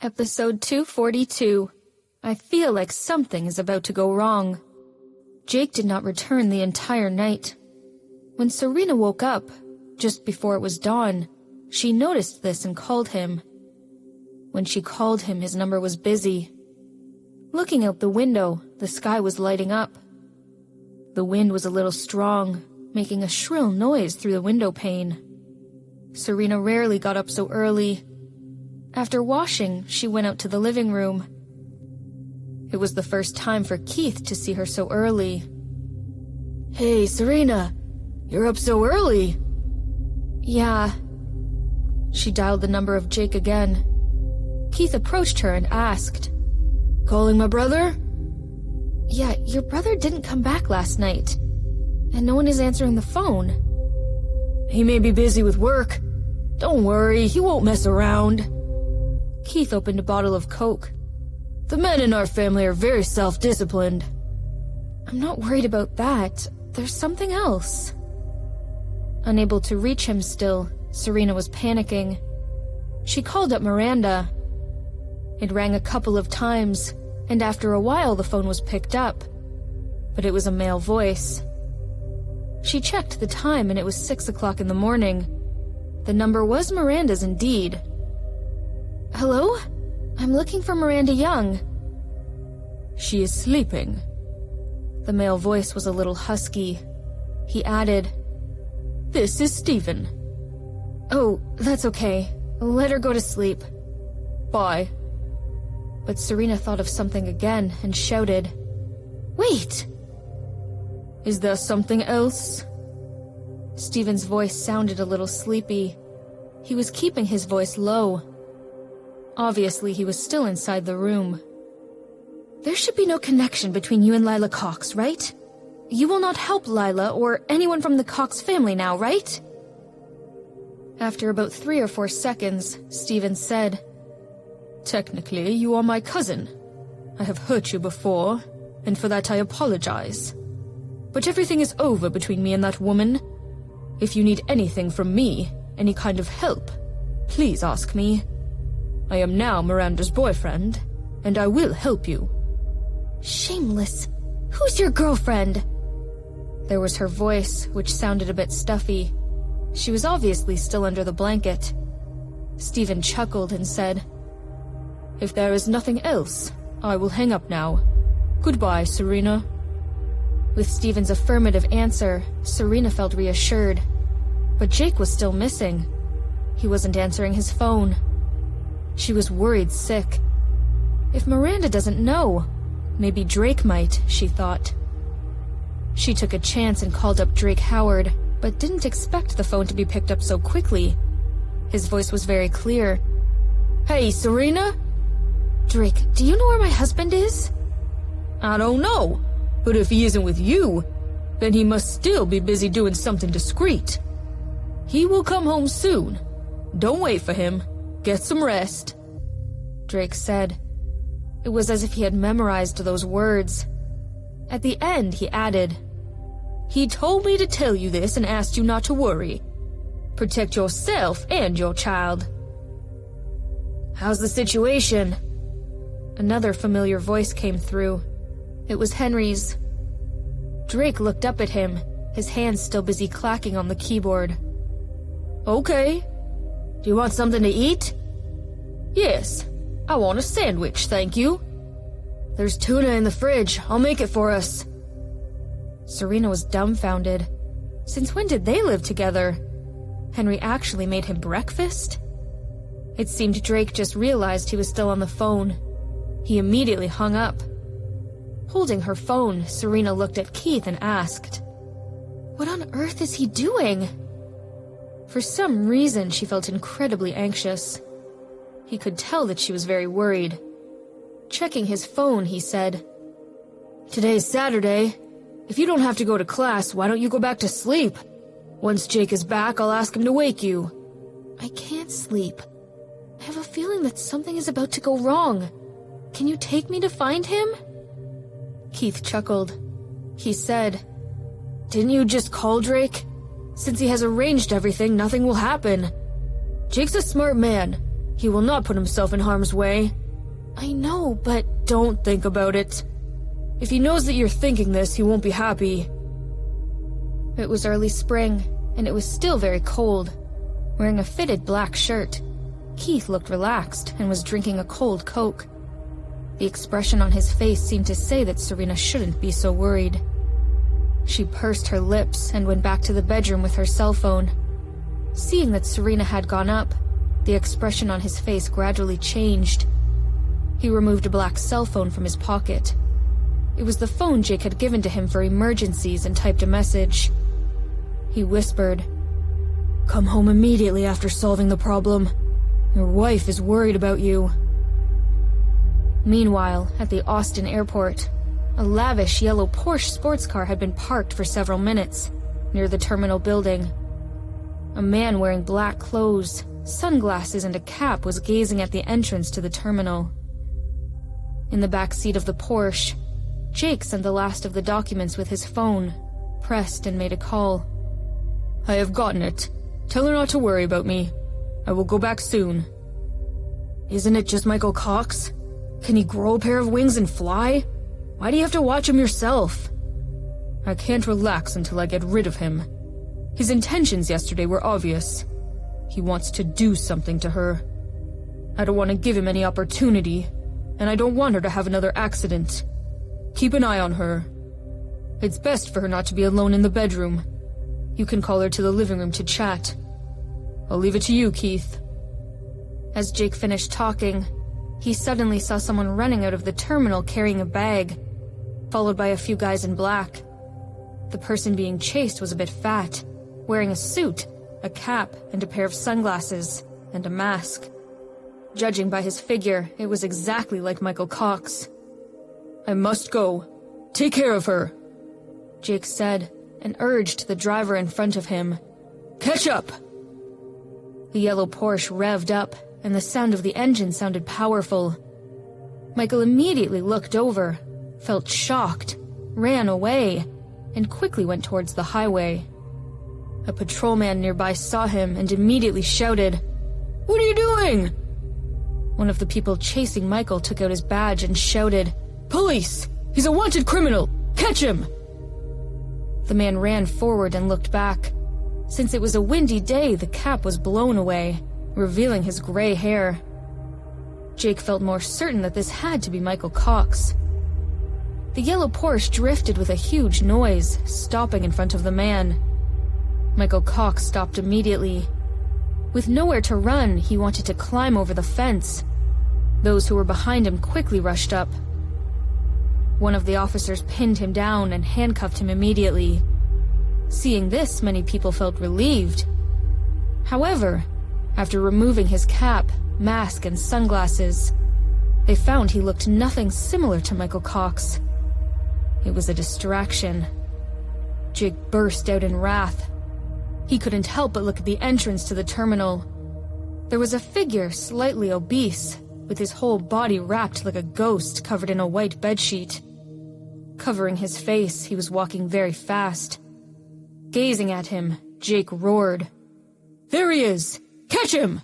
Episode 242. I feel like something is about to go wrong. Jake did not return the entire night. When Serena woke up, just before it was dawn, she noticed this and called him. When she called him, his number was busy. Looking out the window, the sky was lighting up. The wind was a little strong, making a shrill noise through the window pane. Serena rarely got up so early. After washing, she went out to the living room. It was the first time for Keith to see her so early. Hey, Serena, you're up so early. Yeah. She dialed the number of Jake again. Keith approached her and asked, Calling my brother? Yeah, your brother didn't come back last night, and no one is answering the phone. He may be busy with work. Don't worry, he won't mess around. Keith opened a bottle of Coke. The men in our family are very self-disciplined. I'm not worried about that. There's something else. Unable to reach him still, Serena was panicking. She called up Miranda. It rang a couple of times, and after a while the phone was picked up. But it was a male voice. She checked the time and it was 6 o'clock in the morning. The number was Miranda's indeed. Hello? I'm looking for Miranda Young. She is sleeping. The male voice was a little husky. He added, This is Stephen. Oh, that's okay. Let her go to sleep. Bye. But Serena thought of something again and shouted, Wait! Is there something else? Stephen's voice sounded a little sleepy. He was keeping his voice low. Obviously, he was still inside the room. There should be no connection between you and Lila Cox, right? You will not help Lila or anyone from the Cox family now, right? After about 3 or 4 seconds, Stephen said, Technically, you are my cousin. I have hurt you before, and for that I apologize. But everything is over between me and that woman. If you need anything from me, any kind of help, please ask me. I am now Miranda's boyfriend, and I will help you. Shameless. Who's your girlfriend? There was her voice, which sounded a bit stuffy. She was obviously still under the blanket. Stephen chuckled and said, If there is nothing else, I will hang up now. Goodbye, Serena. With Stephen's affirmative answer, Serena felt reassured. But Jake was still missing. He wasn't answering his phone. She was worried sick. If Miranda doesn't know, maybe Drake might, she thought. She took a chance and called up Drake Howard, but didn't expect the phone to be picked up so quickly. His voice was very clear. Hey, Serena? Drake, do you know where my husband is? I don't know, but if he isn't with you, then he must still be busy doing something discreet. He will come home soon. Don't wait for him. Get some rest. Drake said. It was as if he had memorized those words. At the end, he added, He told me to tell you this and asked you not to worry. Protect yourself and your child. How's the situation? Another familiar voice came through. It was Henry's. Drake looked up at him, his hands still busy clacking on the keyboard. Okay. Do you want something to eat? Yes. I want a sandwich, thank you. There's tuna in the fridge. I'll make it for us. Serena was dumbfounded. Since when did they live together? Henry actually made him breakfast? It seemed Drake just realized he was still on the phone. He immediately hung up. Holding her phone, Serena looked at Keith and asked, What on earth is he doing? For some reason, she felt incredibly anxious. He could tell that she was very worried. Checking his phone, he said, Today's Saturday. If you don't have to go to class, why don't you go back to sleep? Once Jake is back, I'll ask him to wake you. I can't sleep. I have a feeling that something is about to go wrong. Can you take me to find him? Keith chuckled. He said, Didn't you just call Drake? Since he has arranged everything, nothing will happen. Jake's a smart man. He will not put himself in harm's way. I know, but... Don't think about it. If he knows that you're thinking this, he won't be happy. It was early spring, and it was still very cold. Wearing a fitted black shirt, Keith looked relaxed and was drinking a cold Coke. The expression on his face seemed to say that Serena shouldn't be so worried. She pursed her lips and went back to the bedroom with her cell phone. Seeing that Serena had gone up, the expression on his face gradually changed. He removed a black cell phone from his pocket. It was the phone Jake had given to him for emergencies and typed a message. He whispered, "Come home immediately after solving the problem. Your wife is worried about you." Meanwhile, at the Austin airport, a lavish yellow Porsche sports car had been parked for several minutes, near the terminal building. A man wearing black clothes, sunglasses, and a cap was gazing at the entrance to the terminal. In the back seat of the Porsche, Jake sent the last of the documents with his phone, pressed and made a call. "I have gotten it. Tell her not to worry about me. I will go back soon." "Isn't it just Michael Cox? Can he grow a pair of wings and fly? Why do you have to watch him yourself?" "I can't relax until I get rid of him. His intentions yesterday were obvious. He wants to do something to her. I don't want to give him any opportunity, and I don't want her to have another accident. Keep an eye on her. It's best for her not to be alone in the bedroom. You can call her to the living room to chat. I'll leave it to you, Keith." As Jake finished talking, he suddenly saw someone running out of the terminal carrying a bag, followed by a few guys in black. The person being chased was a bit fat, wearing a suit, a cap, and a pair of sunglasses, and a mask. Judging by his figure, it was exactly like Michael Cox. "I must go. Take care of her," Jake said, and urged the driver in front of him. "Catch up!" The yellow Porsche revved up, and the sound of the engine sounded powerful. Michael immediately looked over, felt shocked, ran away, and quickly went towards the highway. A patrolman nearby saw him and immediately shouted, "What are you doing?" One of the people chasing Michael took out his badge and shouted, "Police! He's a wanted criminal! Catch him!" The man ran forward and looked back. Since it was a windy day, the cap was blown away, revealing his gray hair. Jake felt more certain that this had to be Michael Cox. The yellow Porsche drifted with a huge noise, stopping in front of the man. Michael Cox stopped immediately. With nowhere to run, he wanted to climb over the fence. Those who were behind him quickly rushed up. One of the officers pinned him down and handcuffed him immediately. Seeing this, many people felt relieved. However, after removing his cap, mask, and sunglasses, they found he looked nothing similar to Michael Cox. It was a distraction. Jake burst out in wrath. He couldn't help but look at the entrance to the terminal. There was a figure slightly obese, with his whole body wrapped like a ghost covered in a white bedsheet. Covering his face, he was walking very fast. Gazing at him, Jake roared, "There he is! Catch him!"